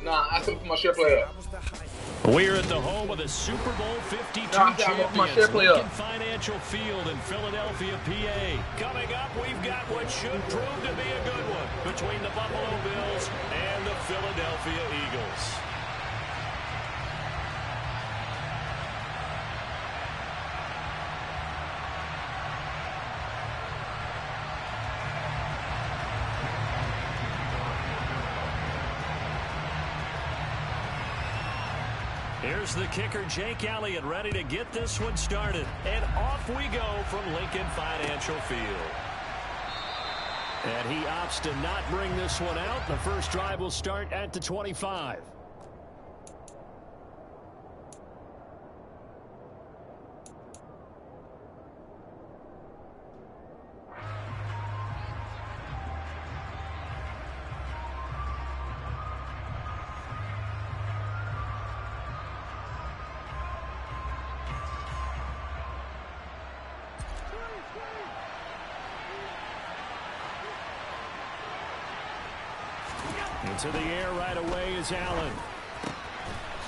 Nah, I said for my share player. We're at the home of the Super Bowl 52 champions, Lincoln Financial Field in Philadelphia, PA. Coming up, we've got what should prove to be a good one between the Buffalo Bills and the Philadelphia Eagles. Here's the kicker, Jake Elliott, ready to get this one started. And off we go from Lincoln Financial Field. And he opts to not bring this one out. The first drive will start at the 25. Into the air right away is Allen.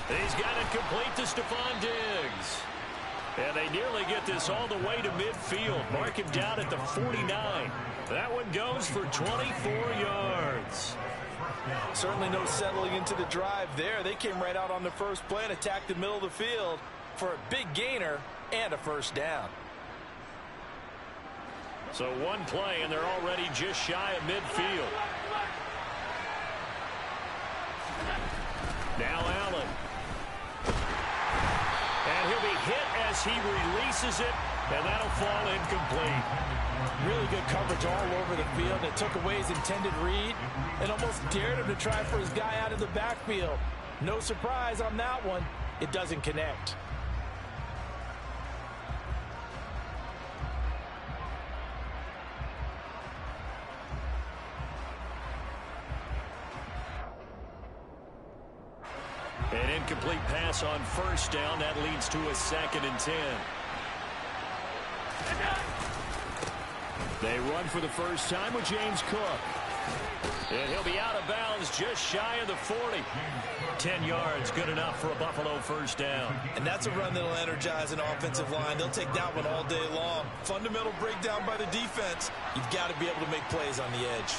He's got it complete to Stephon Diggs. And they nearly get this all the way to midfield. Mark him down at the 49. That one goes for 24 yards. Certainly no settling into the drive there. They came right out on the first play and attacked the middle of the field for a big gainer and a first down. So one play, and they're already just shy of midfield. Now Allen. And he'll be hit as he releases it, and that'll fall incomplete. Really good coverage all over the field. It took away his intended read and almost dared him to try for his guy out of the backfield. No surprise on that one. It doesn't connect. An incomplete pass on first down. That leads to a 2nd and 10. They run for the first time with James Cook. And he'll be out of bounds just shy of the 40. 10 yards, good enough for a Buffalo first down. And that's a run that'll energize an offensive line. They'll take that one all day long. Fundamental breakdown by the defense. You've got to be able to make plays on the edge.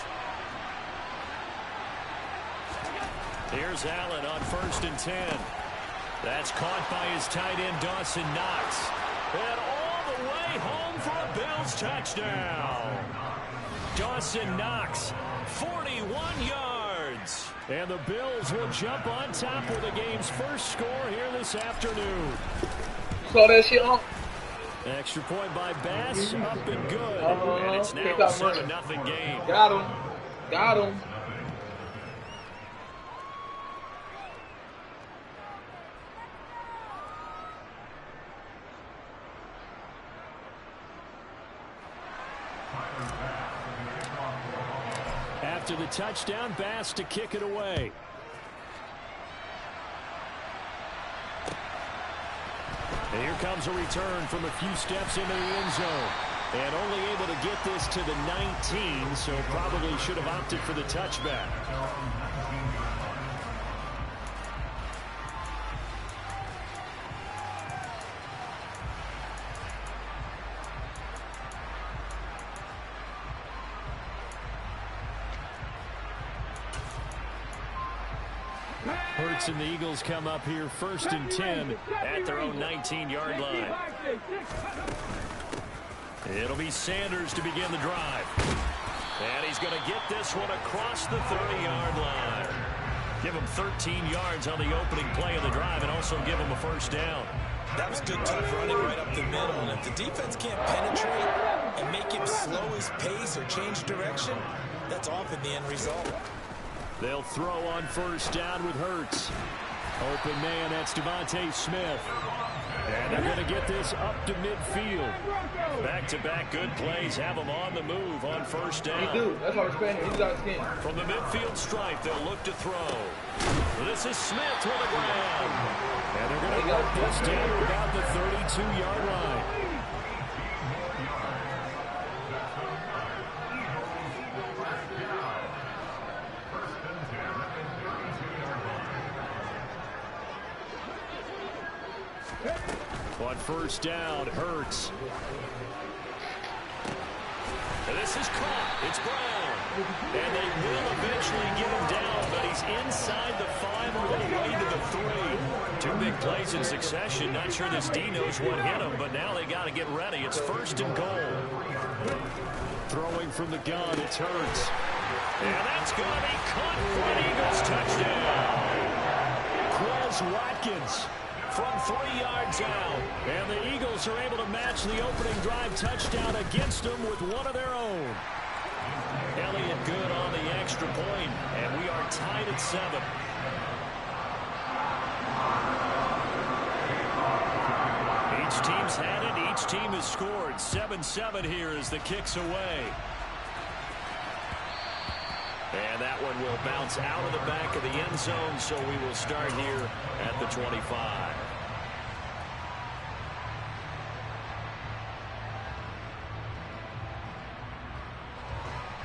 Here's Allen on 1st and 10. That's caught by his tight end, Dawson Knox. And all the way home for a Bills touchdown. Dawson Knox, 41 yards. And the Bills will jump on top with the game's first score here this afternoon. Saw that shit on. Extra point by Bass, up and good. And it's now a 7-0 game. Got him. Got him. After the touchdown, Bass to kick it away. And here comes a return from a few steps into the end zone. And only able to get this to the 19, so probably should have opted for the touchback. Hurts and the Eagles come up here 1st and 10 at their own 19-yard line. It'll be Sanders to begin the drive. And he's going to get this one across the 30-yard line. Give him 13 yards on the opening play of the drive and also give him a first down. That was good, tough running right up the middle. And if the defense can't penetrate and make him slow his pace or change direction, that's often the end result. They'll throw on first down with Hurts. Open man, that's Devontae Smith. And they're going to get this up to midfield. Back-to-back good plays have them on the move on first down. He do. That's why we're spending. He's out of skin. From the midfield stripe, they'll look to throw. This is Smith to the ground. And they're going to get this down to about the 32-yard line. On first down, Hurts. And this is caught. It's Brown. And they will eventually get him down, but he's inside the 5 all the way to the 3. 2 big plays in succession. Not sure this D knows what hit him, but now they got to get ready. It's first and goal. Throwing from the gun, it's Hurts. And that's going to be caught for an Eagles touchdown. Quez Watkins from 3 yards out. And the Eagles are able to match the opening drive touchdown against them with one of their own. Elliott good on the extra point, and we are tied at 7. Each team's had it. Each team has scored. 7-7 here as the kick's away. And that one will bounce out of the back of the end zone, so we will start here at the 25.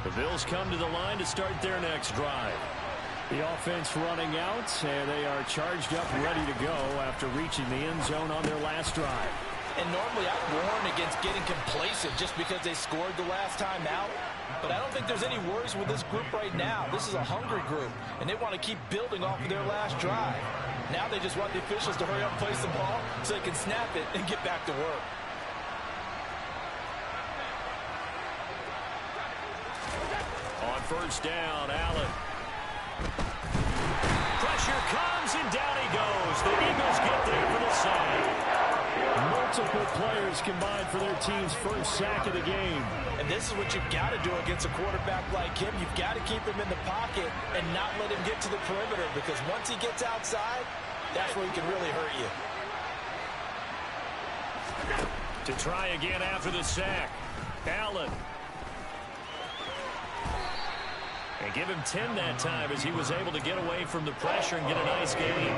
The Bills come to the line to start their next drive. The offense running out, and they are charged up, ready to go after reaching the end zone on their last drive. And normally I warn against getting complacent just because they scored the last time out. But I don't think there's any worries with this group right now. This is a hungry group, and they want to keep building off of their last drive. Now they just want the officials to hurry up and place the ball so they can snap it and get back to work. On first down, Allen. Pressure comes, and down he goes. The Eagles get there for the sack. Multiple players combined for their team's first sack of the game. And this is what you've got to do against a quarterback like him. You've got to keep him in the pocket and not let him get to the perimeter, because once he gets outside, that's where he can really hurt you. To try again after the sack, Allen. And give him 10 that time as he was able to get away from the pressure and get a nice gain.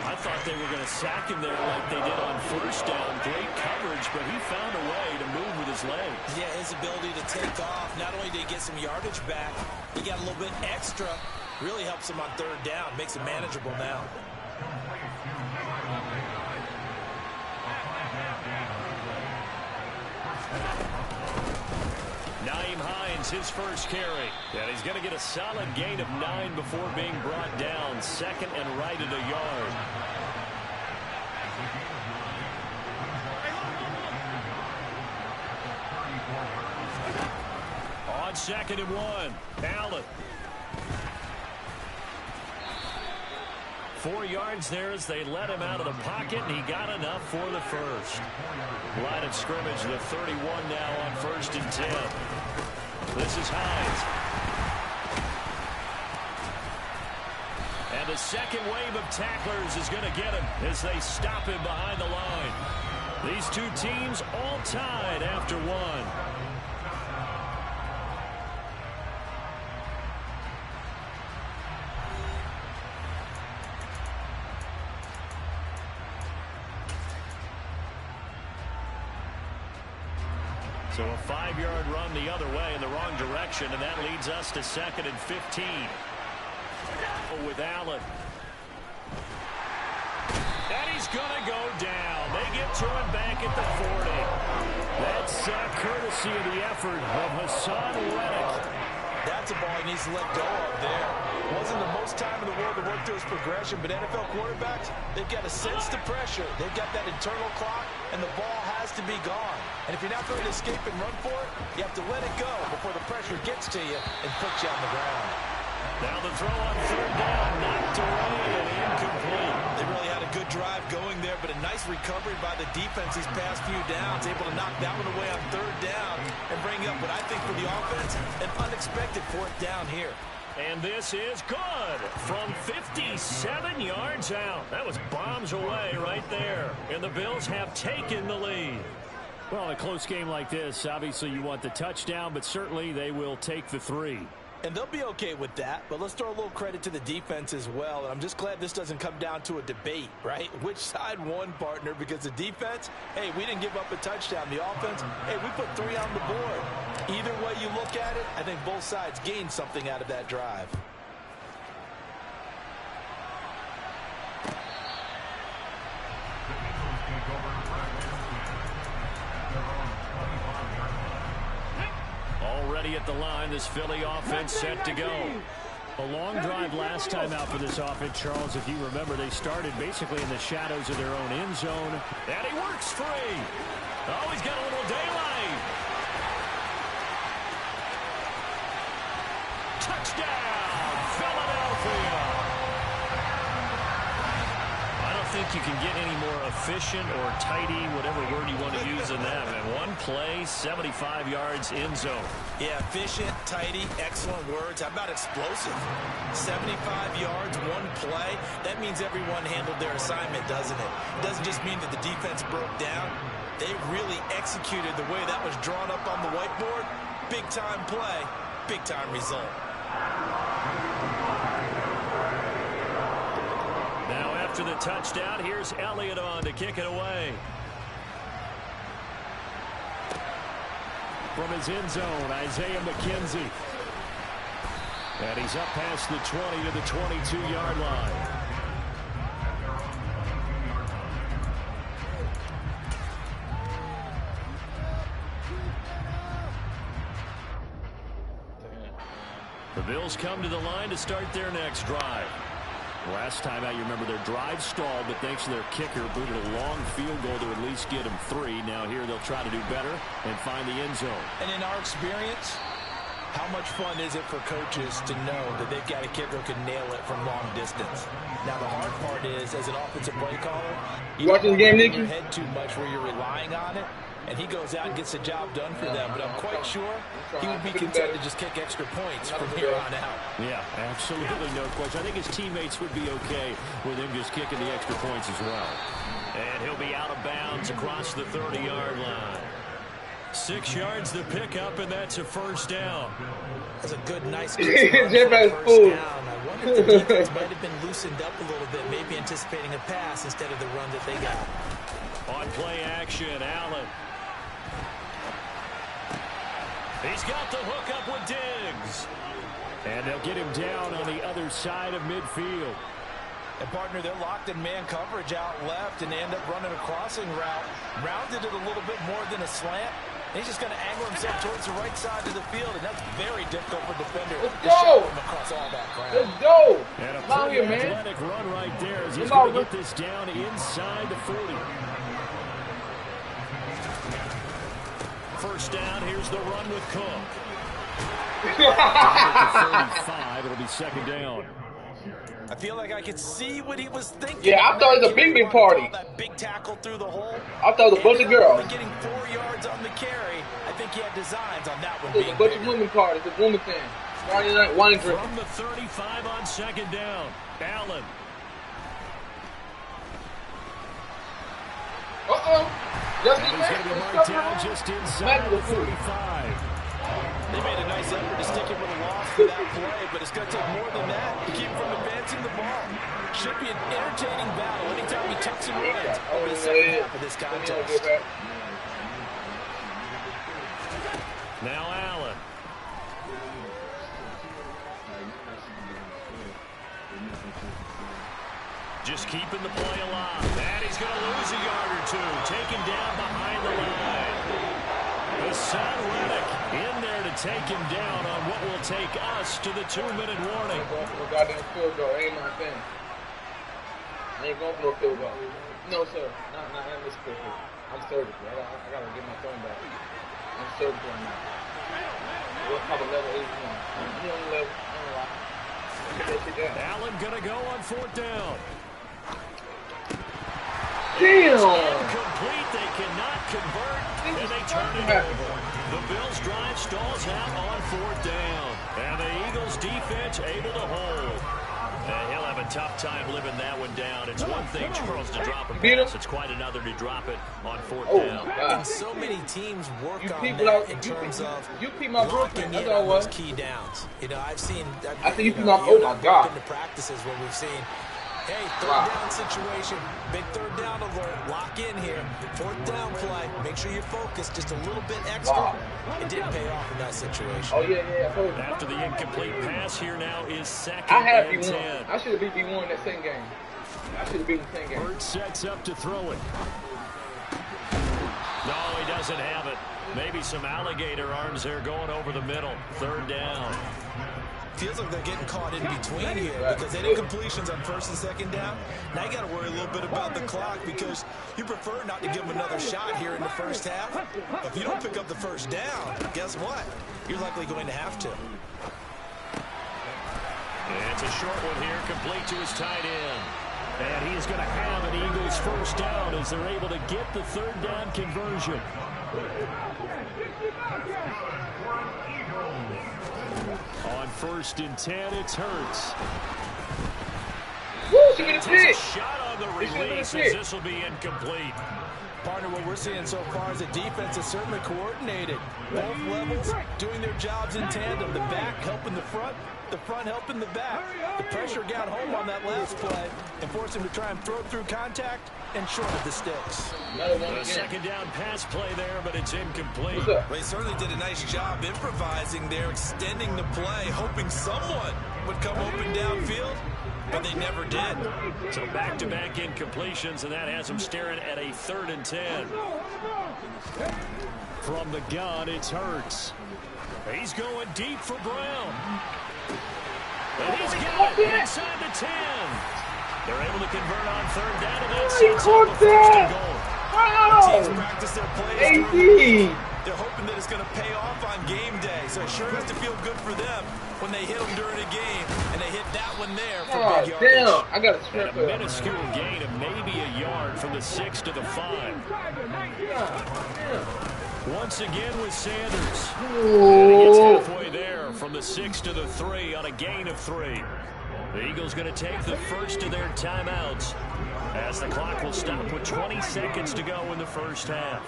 I thought they were going to sack him there like they did on first down. Great coverage, but he found a way to move with his legs. Yeah, his ability to take off. Not only did he get some yardage back, he got a little bit extra. Really helps him on third down. Makes it manageable now. Naeem Hines, his first carry. And he's going to get a solid gain of 9 before being brought down. Second and right at a yard. On second and 1, Allen. 4 yards there as they let him out of the pocket, and he got enough for the first. Line of scrimmage, the 31 now on first and 10. This is Hines. And the second wave of tacklers is going to get him as they stop him behind the line. These two teams all tied after 1. So a 5-yard run the other way in the wrong direction, and that leads us to second and 15. With Allen. And he's going to go down. They get to him back at the 40. That's courtesy of the effort of Hassan Reddick. That's a ball he needs to let go of there. Wasn't the most time in the world to work through his progression, but NFL quarterbacks, they've got to sense the pressure. They've got that internal clock, and the ball has to be gone. And if you're not going to escape and run for it, you have to let it go before the pressure gets to you and puts you on the ground. Now the throw on third down, knocked away and incomplete. They really had a good drive going there, but a nice recovery by the defense these past few downs, able to knock that one away on third down and bring up what I think for the offense, an unexpected fourth down here. And this is good from 57 yards out. That was bombs away right there. And the Bills have taken the lead. Well, in a close game like this, obviously you want the touchdown, but certainly they will take the 3. And they'll be okay with that, but let's throw a little credit to the defense as well. And I'm just glad this doesn't come down to a debate, right? Which side won, partner? Because the defense, hey, we didn't give up a touchdown. The offense, hey, we put 3 on the board. Either way you look at it, I think both sides gained something out of that drive. at the line. This Philly offense set to go. A long drive last time out for this offense, Charles. If you remember, they started basically in the shadows of their own end zone. And he works free. Oh, he's got a little daylight. Touchdown, Philadelphia. I don't think you can get any more efficient or tidy, whatever word you want to use in that. And one play, 75 yards in zone. Yeah, efficient, tidy, excellent words. How about explosive? 75 yards, one play. That means everyone handled their assignment, doesn't it? It doesn't just mean that the defense broke down. They really executed the way that was drawn up on the whiteboard. Big-time play, big-time result. Now after the touchdown, here's Elliott on to kick it away. From his end zone, Isaiah McKenzie. And he's up past the 20 to the 22-yard line. The Bills come to the line to start their next drive. Last time out, you remember their drive stalled, but thanks to their kicker, booted a long field goal to at least get them 3. Now here they'll try to do better and find the end zone. And in our experience, how much fun is it for coaches to know that they've got a kicker who can nail it from long distance? Now the hard part is, as an offensive play caller, you watching the game, Nicky? Your head too much where you're relying on it, and he goes out and gets the job done for them. But I'm quite sure he would be content to just kick extra points from here on out. Yeah, absolutely no question. I think his teammates would be okay with him just kicking the extra points as well. And he'll be out of bounds across the 30-yard line. 6 yards the pickup, and that's a first down. That's a good, nice Jeff first has down. food. I wonder if the defense might have been loosened up a little bit, maybe anticipating a pass instead of the run that they got. On play action, Allen. He's got the hook up with Diggs. And they'll get him down on the other side of midfield. And, partner, they're locked in man coverage out left, and they end up running a crossing route. Rounded it a little bit more than a slant. He's just going to angle himself towards the right side of the field, and that's very difficult for a defender to shot him across all that ground. Let's go. And a Come pretty here, man. athletic run right there as he's going to get this down inside the 40. First down, here's the run with Cook. Down at the 35, it'll be second down. I feel like I could see what he was thinking. Yeah, I thought it was a big party. That big tackle through the hole. I thought it was a bunch of girls. Getting 4 yards on the carry. I think he had designs on that one It's being a bunch bigger. of women parties. It's a woman thing. Friday night wine drinking. From the 35 on second down, Allen. Just And he's going to be marked down just inside the 35. They made a nice effort to stick him with a loss for that play, but it's going to take more than that to keep him from advancing the ball. Should be an entertaining battle anytime he tucks and runs over the second half of this contest. Now Allen. Just keeping the play alive. And he's going to lose a yard or two. Taken down behind the line. Hassan Reddick in there to take him down on what will take us to the 2-minute warning. Goddamn field goal. Ain't my thing. I ain't going for no field goal. No, sir. Not in this field goal. I'm surgical. I got to get my phone back. I'm surgical right now. We'll probably level 81. He on level. I don't know why. Allen going to go on fourth down. Damn! Incomplete. They cannot convert, and they turn it over. The Bills' drive stalls out on fourth down. And the Eagles' defense able to hold. And he'll have a tough time living that one down. It's one thing, Charles, to drop a pass. It's quite another to drop it on fourth down. And so many teams work on that in terms of my locking in on those key downs. You know, I've seen you keep my, oh my God. In the practices where we've seen, hey, third down situation, big third down alert, lock in here, fourth down play, make sure you focus just a little bit extra. It didn't pay off in that situation. Oh, yeah. After the incomplete pass, here now is second I had and B1. 10. I should have beat B1 in that same game. I should have beat the same game. Bird sets up to throw it. No, he doesn't have it. Maybe some alligator arms there going over the middle. Third down. Feels like they're getting caught in between here because they did completions on first and second down. Now you got to worry a little bit about the clock because you prefer not to give them another shot here in the first half. If you don't pick up the first down, guess what? You're likely going to have to. And it's a short one here, complete to his tight end. And he is going to have an Eagles first down as they're able to get the third down conversion. On first and 10, it's Hurts. Takes a shot on the release as this will be incomplete. Partner, what we're seeing so far is the defense is certainly coordinated. Both levels doing their jobs in tandem. The back helping the front helping the back. The pressure got home on that last play and forced him to try and throw through contact and short of the sticks. A second down pass play there, but it's incomplete. They certainly did a nice job improvising there, extending the play, hoping someone would come open downfield, but they never did. So back-to-back incompletions, and that has them staring at a 3rd and 10. From the gun, it's Hurts. He's going deep for Brown. And he's got it inside the 10. They're able to convert on 3rd down, and that sets up the first and goal. The teams practice their plays. They're hoping that it's going to pay off on game day, so it sure has to feel good for them when they hit them during a game, and they hit that one there for big yardage. Damn, I got a minuscule gain of maybe a yard from the 6 to the 5. Once again with Sanders. And he gets halfway there from the 6 to the 3 on a gain of 3. The Eagles going to take the first of their timeouts as the clock will stop with 20 seconds to go in the first half.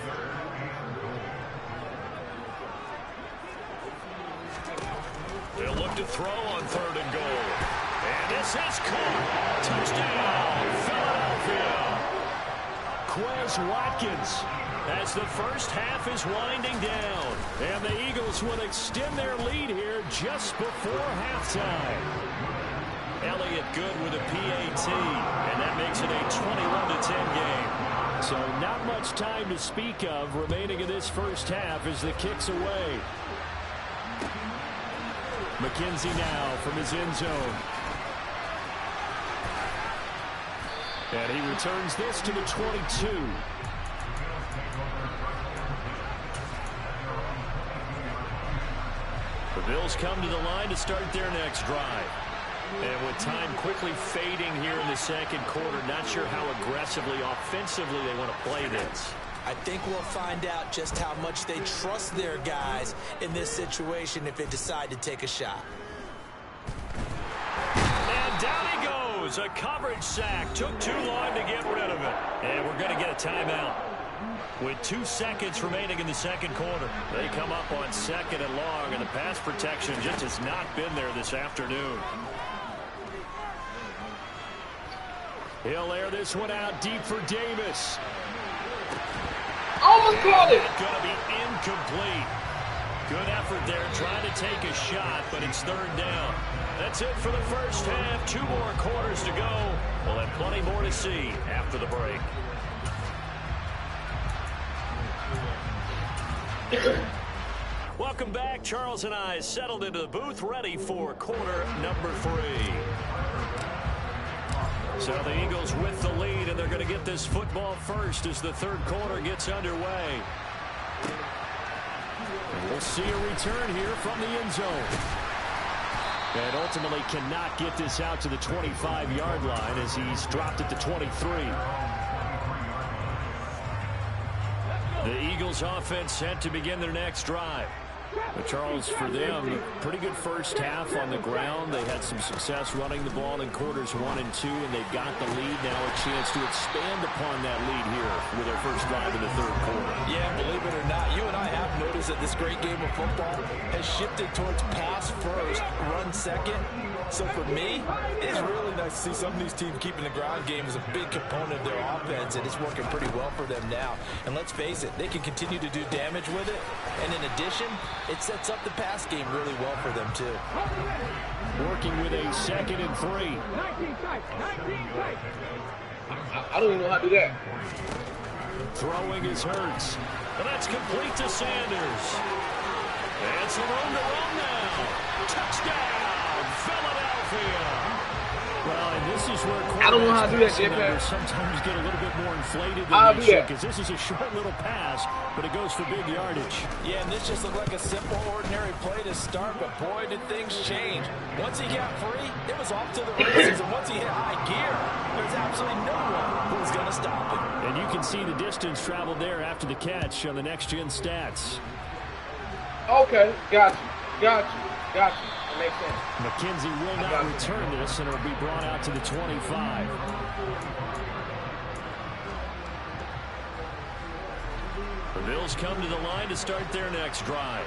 They'll look to throw on 3rd and goal. And this is caught. Touchdown, Philadelphia. Quez Watkins as the first half is winding down. And the Eagles will extend their lead here just before halftime. Elliott good with a PAT, and that makes it a 21-10 game. So not much time to speak of remaining in this first half as the kick's away. McKenzie now from his end zone. And he returns this to the 22. The Bills come to the line to start their next drive. And with time quickly fading here in the second quarter, not sure how aggressively, offensively they want to play this. I think we'll find out just how much they trust their guys in this situation if they decide to take a shot. And down he goes. A coverage sack. Took too long to get rid of it. And we're going to get a timeout. With 2 seconds remaining in the second quarter, they come up on 2nd and long, and the pass protection just has not been there this afternoon. He'll air this one out deep for Davis. Almost caught it. Going to be incomplete. Good effort there trying to take a shot, but it's 3rd down. That's it for the first half. 2 more quarters to go. We'll have plenty more to see after the break. Welcome back. Charles and I settled into the booth, ready for quarter number 3. So the Eagles with the lead, and they're going to get this football first as the third quarter gets underway. And we'll see a return here from the end zone. And ultimately cannot get this out to the 25-yard line as he's dropped at the 23. The Eagles offense set to begin their next drive. But Charles, for them, pretty good first half on the ground. They had some success running the ball in quarters 1 and 2, and they've got the lead now, a chance to expand upon that lead here with their first drive in the third quarter. Yeah, believe it or not, you and I have noticed that this great game of football has shifted towards pass first, run second. So for me, it's really nice to see some of these teams keeping the ground game as a big component of their offense, and it's working pretty well for them now. And let's face it, they can continue to do damage with it. And in addition, it sets up the pass game really well for them, too. Working with a 2nd and 3. I don't even know how to do that. Throwing is Hurts. And that's complete to Sanders. And some room to run now. Touchdown, Philadelphia. Well, and this is where I don't know how to do that, numbers sometimes get a little bit more inflated than they should, because this is a short little pass, but it goes for big yardage. Yeah, and this just looked like a simple, ordinary play to start, but boy, did things change. Once he got free, it was off to the races, and once he hit high gear, there's absolutely no one who's going to stop him. And you can see the distance traveled there after the catch on the next-gen stats. Okay, got you. That makes sense. McKenzie will not return this, and it'll be brought out to the 25. The Bills come to the line to start their next drive.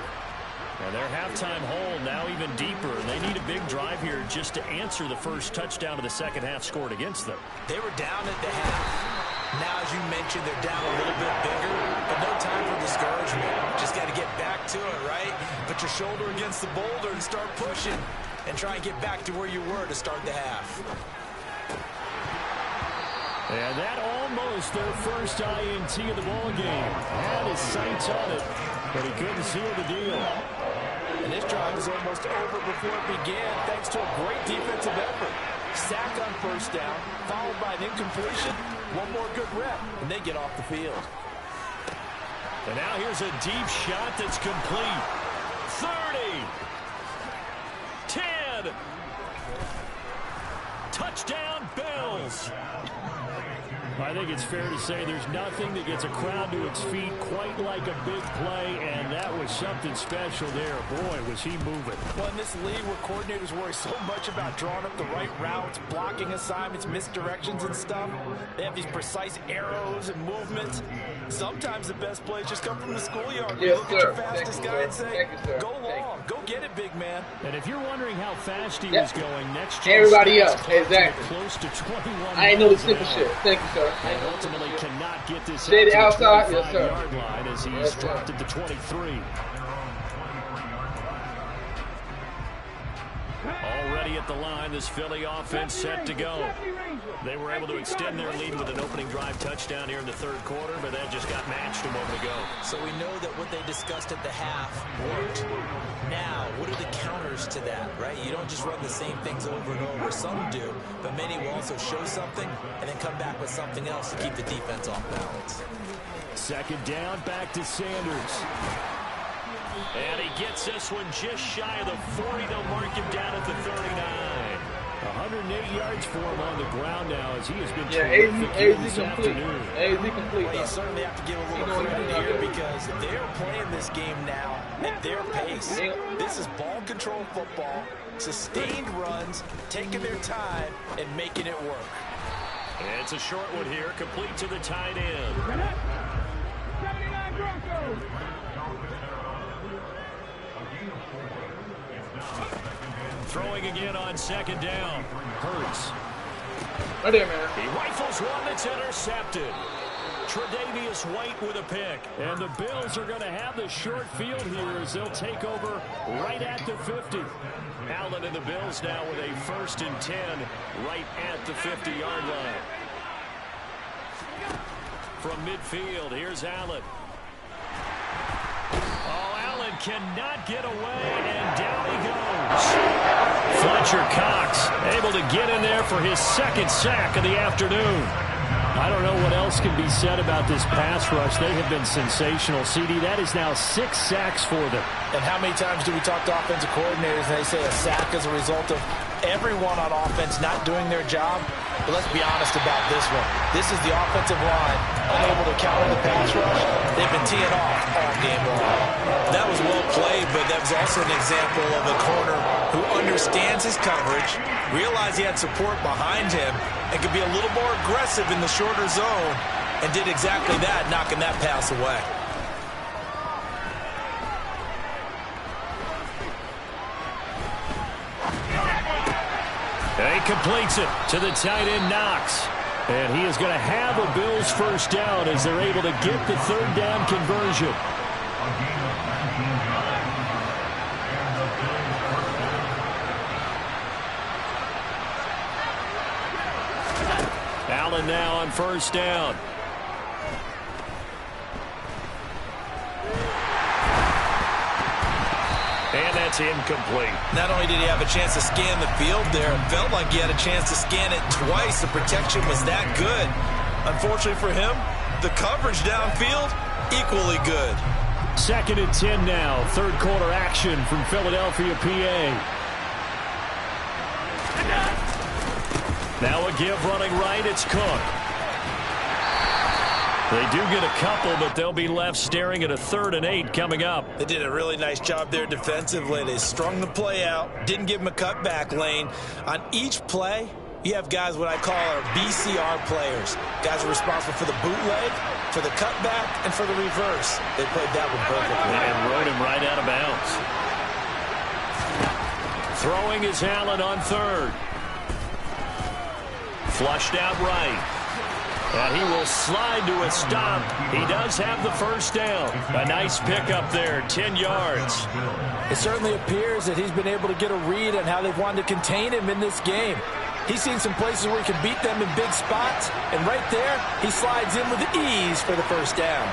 And their halftime hole now even deeper. They need a big drive here just to answer the first touchdown of the second half scored against them. They were down at the half. Now, as you mentioned, they're down a little bit bigger, but no time for discouragement. Just got to get back to it, right? Put your shoulder against the boulder and start pushing and try and get back to where you were to start the half. And that almost their first INT of the ball game. Had his sights on it, but he couldn't seal the deal. And this drive is almost over before it began, thanks to a great defensive effort. Sack on first down, followed by an incompletion. One more good rep, and they get off the field. And now here's a deep shot that's complete. 30. 10. Touchdown, Bills. I think it's fair to say there's nothing that gets a crowd to its feet quite like a big play, and that was something special there. Boy, was he moving. Well, in this league where coordinators worry so much about drawing up the right routes, blocking assignments, misdirections and stuff, they have these precise arrows and movements. Sometimes the best plays just come from the schoolyard. Yes, Look sir. at your fastest guy and say, go Thank long, go get it, big man. And if you're wondering how fast he was going, next everybody else, exactly. Close to 21. I ain't know the simple shit. Thank you, sir. And ultimately cannot get this Stay the outside, to the yes, sir. 25-yard line as he's dropped at the 23. Already at the line, this Philly offense set to go. They were able to extend their lead with an opening drive touchdown here in the third quarter, but that just got matched a moment ago. So we know that what they discussed at the half worked. Now, what are the counters to that, right? You don't just run the same things over and over. Some do, but many will also show something and then come back with something else to keep the defense off balance. Second down, back to Sanders. And he gets this one just shy of the 40. They'll mark him down at the 39. 108 yards for him on the ground now as he has been terrific this afternoon. AZ complete. Well, you certainly have to give a little credit here because they're playing this game now at their pace. This is ball control football, sustained runs, taking their time, and making it work. And it's a short one here, complete to the tight end. 79 Broncos. Throwing again on second down. Hurts. Right there, man. He rifles one that's intercepted. Tre'Davious White with a pick. And the Bills are going to have the short field here as they'll take over right at the 50. Allen and the Bills now with a 1st and 10 right at the 50-yard line. From midfield, here's Allen. Oh, Allen cannot get away, and down he goes. Fletcher Cox able to get in there for his second sack of the afternoon. I don't know what else can be said about this pass rush. They have been sensational. CD, that is now 6 sacks for them. And how many times do we talk to offensive coordinators and they say a sack is a result of everyone on offense not doing their job? But let's be honest about this one. This is the offensive line unable to counter the pass rush. They've been teeing off all game long. That was well played, but that was also an example of a corner who understands his coverage, realized he had support behind him, and could be a little more aggressive in the shorter zone, and did exactly that, knocking that pass away. And he completes it to the tight end, Knox. And he is going to have a Bills first down as they're able to get the third down conversion. Allen now on first down. That's incomplete. Not only did he have a chance to scan the field there, it felt like he had a chance to scan it twice. The protection was that good. Unfortunately for him, the coverage downfield, equally good. 2nd and 10 now. Third quarter action from Philadelphia, PA. Now a give running right. It's Cook. They do get a couple, but they'll be left staring at a 3rd and 8 coming up. They did a really nice job there defensively. They strung the play out, didn't give him a cutback lane. On each play, you have guys what I call our BCR players. Guys are responsible for the bootleg, for the cutback, and for the reverse. They played that one perfectly. And rode him right out of bounds. Throwing is Allen on 3rd. Flushed out right. And he will slide to a stop. He does have the first down. A nice pickup there, 10 yards. It certainly appears that he's been able to get a read on how they've wanted to contain him in this game. He's seen some places where he can beat them in big spots, and right there, he slides in with ease for the first down.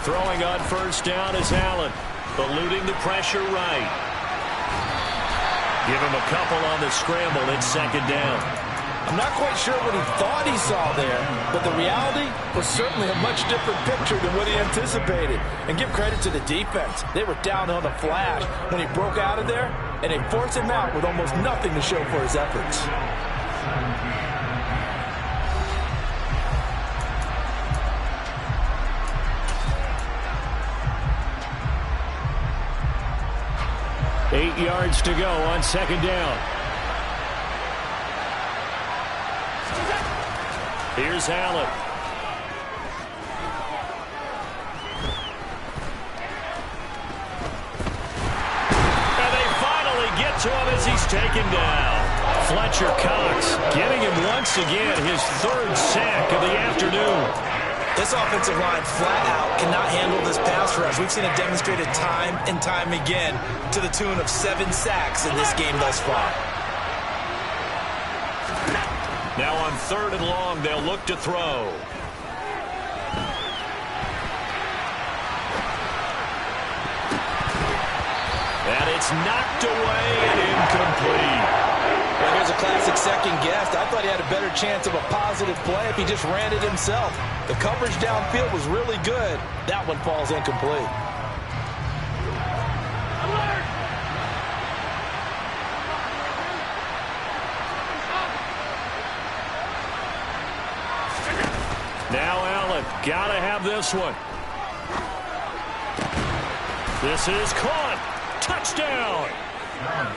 Throwing on first down is Allen, eluding the pressure right. Give him a couple on the scramble. It's 2nd down. I'm not quite sure what he thought he saw there, but the reality was certainly a much different picture than what he anticipated. And give credit to the defense. They were down on the flash when he broke out of there, and they forced him out with almost nothing to show for his efforts. Eight yards to go on 2nd down. Here's Allen. And they finally get to him as he's taken down. Fletcher Cox getting him once again his 3rd sack of the afternoon. This offensive line flat out cannot handle this pass rush. We've seen it demonstrated time and time again to the tune of 7 sacks in this game thus far. Now on 3rd and long, they'll look to throw. And it's knocked away and incomplete. Well, here's a classic second guess. I thought he had a better chance of a positive play if he just ran it himself. The coverage downfield was really good. That one falls incomplete. Now Allen, gotta have this one. This is caught. Touchdown.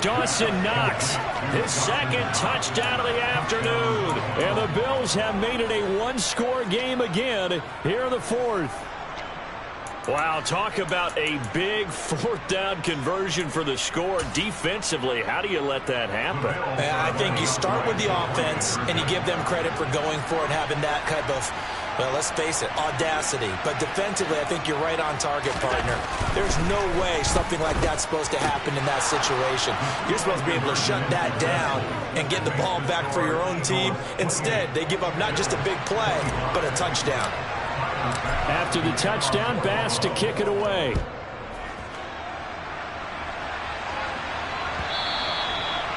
Dawson Knox, his 2nd touchdown of the afternoon. And the Bills have made it a 1-score game again here in the 4th. Wow, talk about a big 4th down conversion for the score. Defensively, how do you let that happen? I think you start with the offense and you give them credit for going for it and having that type of, well, let's face it, audacity. But defensively, I think you're right on target, partner. There's no way something like that's supposed to happen in that situation. You're supposed to be able to shut that down and get the ball back for your own team. Instead, they give up not just a big play, but a touchdown. After the touchdown, Bass to kick it away.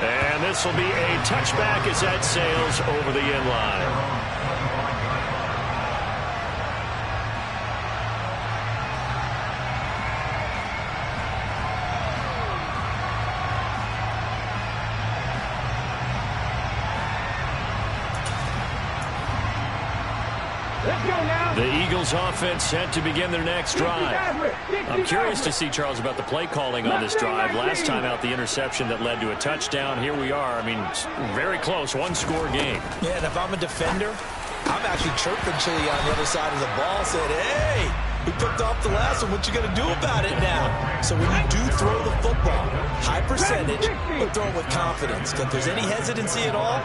And this will be a touchback as that sails over the end line. The Eagles offense set to begin their next drive. I'm curious to see, Charles, about the play calling on this drive. Last time out, the interception that led to a touchdown. Here we are. I mean, very close, 1-score game. Yeah, and if I'm a defender, I'm actually chirping Chili on the other side of the ball, saying, hey, we picked off the last one. What you going to do about it now? So when you do throw the football, high percentage, but throw it with confidence. If there's any hesitancy at all,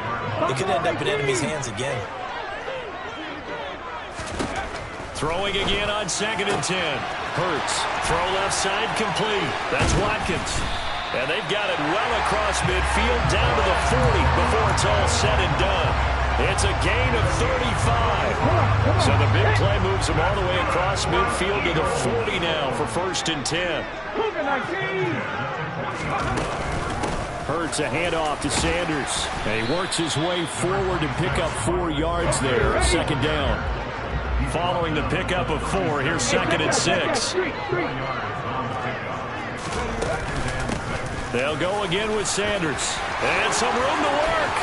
it could end up in enemy's hands again. Throwing again on 2nd and 10. Hurts. Throw left side complete. That's Watkins. And they've got it well across midfield, down to the 40 before it's all said and done. It's a gain of 35. So the big play moves them all the way across midfield to the 40 now for 1st and 10. Hurts a handoff to Sanders. And he works his way forward to pick up 4 yards there. A 2nd down. Following the pickup of 4, here's 2nd and 6. They'll go again with Sanders. And some room to work.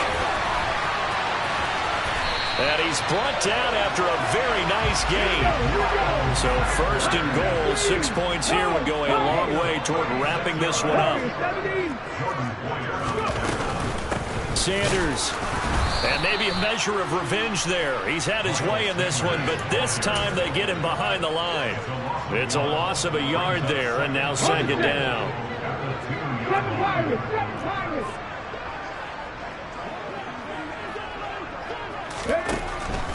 And he's brought down after a very nice game. So 1st and goal, 6 points here would go a long way toward wrapping this one up. Sanders. And maybe a measure of revenge there. He's had his way in this one, but this time they get him behind the line. It's a loss of a yard there, and now 2nd down.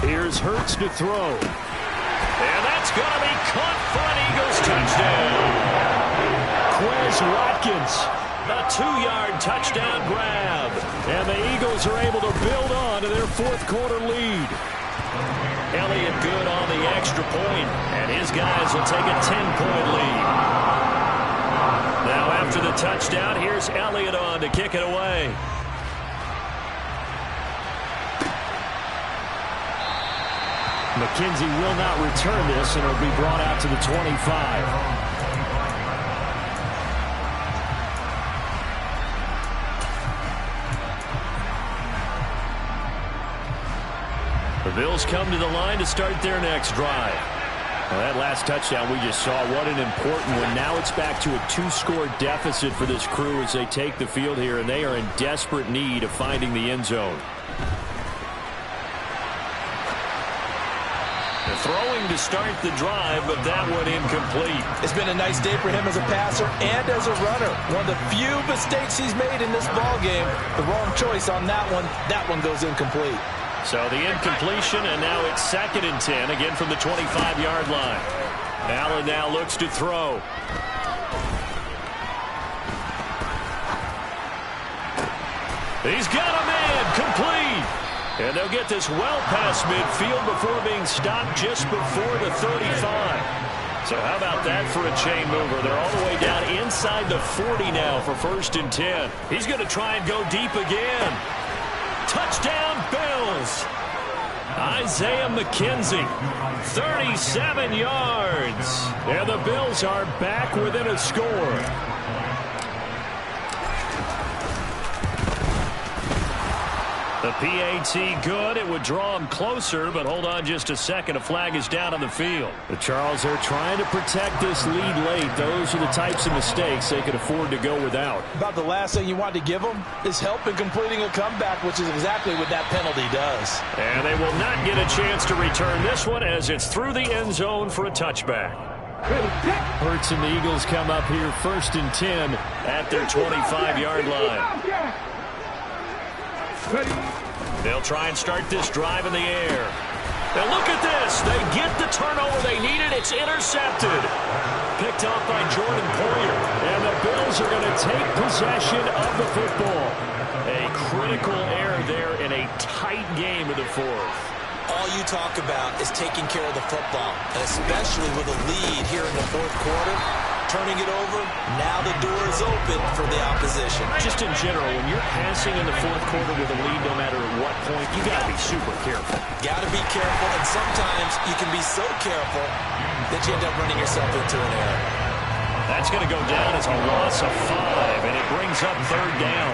Here's Hurts to throw. And that's going to be caught for an Eagles touchdown. Quez Watkins, a 2-yard touchdown grab. And the Eagles are able to build on to their 4th quarter lead. Elliott good on the extra point, and his guys will take a 10-point lead. Now after the touchdown, here's Elliott on to kick it away. McKenzie will not return this, and it'll be brought out to the 25. The Bills come to the line to start their next drive. Well, that last touchdown we just saw, what an important one. Now it's back to a 2-score deficit for this crew as they take the field here, and they are in desperate need of finding the end zone. Throwing to start the drive, but that one incomplete. It's been a nice day for him as a passer and as a runner. One of the few mistakes he's made in this ballgame. The wrong choice on that one. That one goes incomplete. So the incompletion, and now it's 2nd and 10, again from the 25-yard line. Allen now looks to throw. He's got a man, complete. And they'll get this well past midfield before being stopped just before the 35. So how about that for a chain mover? They're all the way down inside the 40 now for 1st and 10. He's going to try and go deep again. Touchdown, Bills. Isaiah McKenzie, 37 yards. And the Bills are back within a score. The PAT good. It would draw him closer, but hold on just a second. A flag is down on the field. The Charles are trying to protect this lead late. Those are the types of mistakes they could afford to go without. About the last thing you want to give them is help in completing a comeback, which is exactly what that penalty does. And they will not get a chance to return this one as it's through the end zone for a touchback. Hurts and the Eagles come up here 1st and 10 at their 25-yard line. They'll try and start this drive in the air. Now look at this. They get the turnover they needed. It's intercepted. Picked off by Jordan Poyer. And the Bills are going to take possession of the football. A critical error there in a tight game of the 4th. All you talk about is taking care of the football, and especially with a lead here in the 4th quarter. Turning it over, now the door is open for the opposition. Just in general, when you're passing in the 4th quarter with a lead, no matter at what point, you got to be super careful. Got to be careful, and sometimes you can be so careful that you end up running yourself into an error. That's going to go down as a loss of 5, and it brings up 3rd down.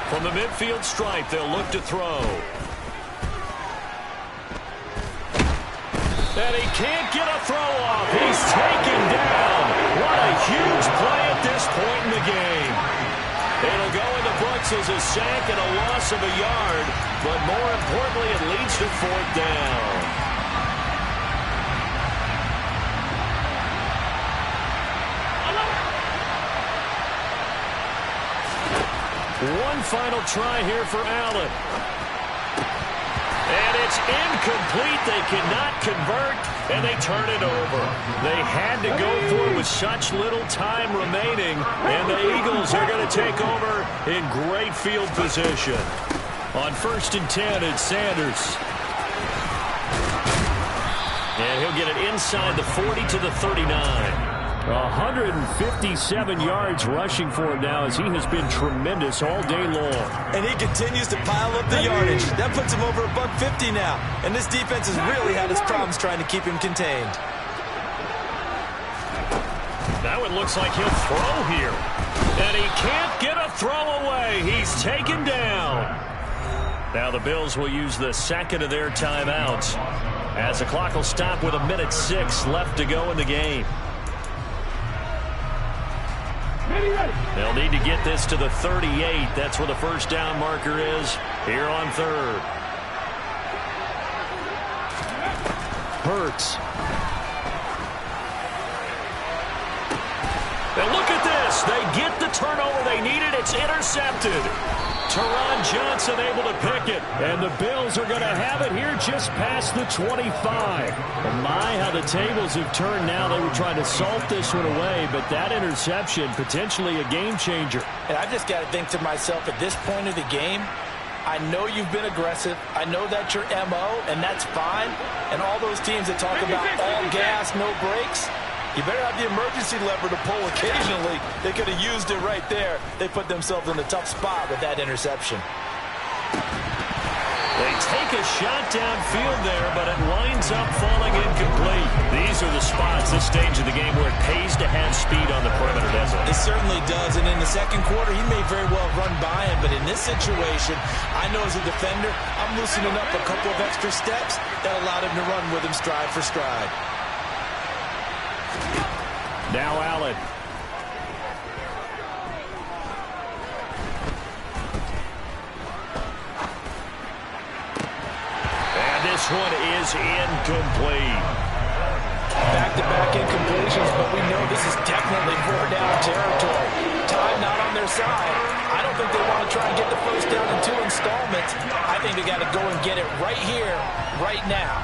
From the midfield stripe, they'll look to throw. And he can't get a throw off. He's taken down. What a huge play at this point in the game. It'll go into books as a sack and a loss of a yard, but more importantly, it leads to 4th down. One final try here for Allen. And it's incomplete. They cannot convert, and they turn it over. They had to go for it with such little time remaining, and the Eagles are going to take over in great field position. On 1st and 10, it's Sanders. And he'll get it inside the 40 to the 39. 157 yards rushing for him now as he has been tremendous all day long. And he continues to pile up the yardage. That puts him over $150 now. And this defense has really had its problems trying to keep him contained. Now it looks like he'll throw here. And he can't get a throw away. He's taken down. Now the Bills will use the second of their timeouts as the clock will stop with 1:06 left to go in the game. They'll need to get this to the 38. That's where the first down marker is here on 3rd. Hurts. And look at this. They get the turnover they needed. It's intercepted. Teron Johnson able to pick it. And the Bills are going to have it here just past the 25. And my, how the tables have turned now. They were trying to salt this one away, but that interception, potentially a game changer. And I just got to think to myself, at this point of the game, I know you've been aggressive. I know that's your MO, and that's fine. And all those teams that talk about all gas, no brakes, you better have the emergency lever to pull occasionally. They could have used it right there. They put themselves in a tough spot with that interception. They take a shot downfield there, but it winds up falling incomplete. These are the spots, this stage of the game, where it pays to have speed on the perimeter, doesn't it? It certainly does, and in the second quarter, he may very well run by him, but in this situation, I know as a defender, I'm loosening up a couple of extra steps that allowed him to run with him stride for stride. Now Allen. And this one is incomplete. Back-to-back incompletions, but we know this is definitely 4-down territory. Time not on their side. I don't think they want to try and get the first down in 2 installments. I think they got to go and get it right here, right now.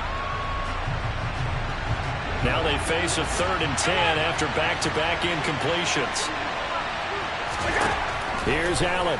Now they face a 3rd and 10 after back-to-back incompletions. Here's Allen.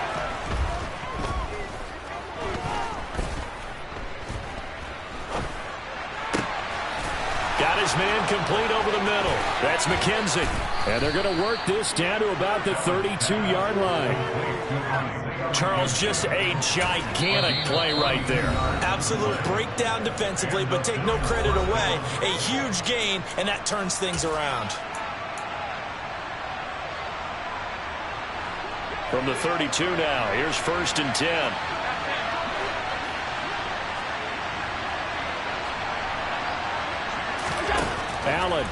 Got his man complete over the middle. That's McKenzie. And they're going to work this down to about the 32-yard line. Charles, just a gigantic play right there. Absolute breakdown defensively, but take no credit away. A huge gain, and that turns things around. From the 32 now, here's 1st and 10. Allen.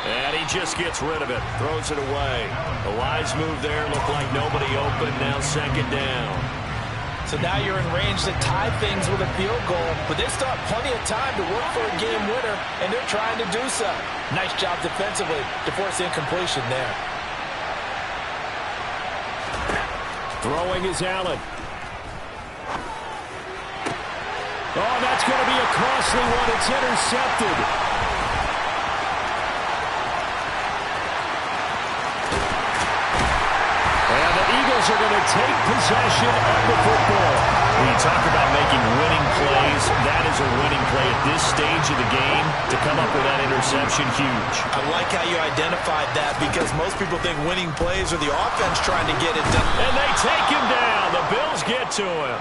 And he just gets rid of it. Throws it away. A wise move there. Looked like nobody open. Now 2nd down. So now you're in range to tie things with a field goal, but they still have plenty of time to work for a game winner, and they're trying to do so. Nice job defensively to force incompletion there. Throwing is Allen. Oh, that's going to be a costly one. It's intercepted. And the Eagles are going to take possession of the football. When you talk about making winning plays, that is a winning play at this stage of the game. To come up with that interception, huge. I like how you identified that because most people think winning plays are the offense trying to get it done. And they take him down. The Bills get to him.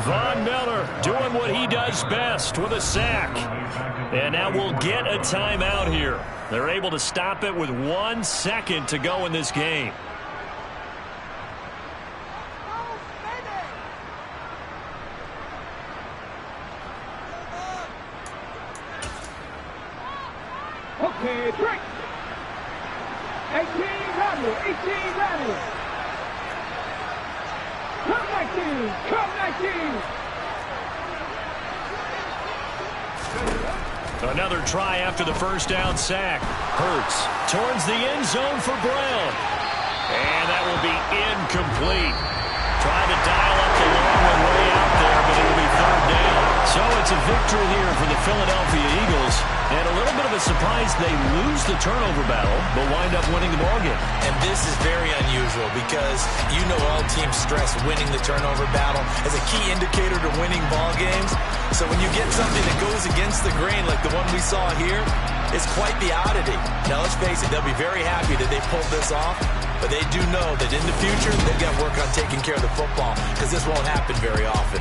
Von Miller doing what he does best with a sack. And now we'll get a timeout here. They're able to stop it with 1 second to go in this game. Okay, break. Another try after the first down sack. Hurts towards the end zone for Brown. And that will be incomplete. Tried to dial up the long one way out there, but it'll be third down. So it's a victory here for the Philadelphia Eagles. And a little bit of a surprise, they lose the turnover battle, but wind up winning the ballgame. And this is very unusual because you know all teams stress winning the turnover battle as a key indicator to winning ball games. So when you get something that goes against the grain like the one we saw here, it's quite the oddity. Now let's face it, they'll be very happy that they pulled this off, but they do know that in the future they've got to work on taking care of the football because this won't happen very often.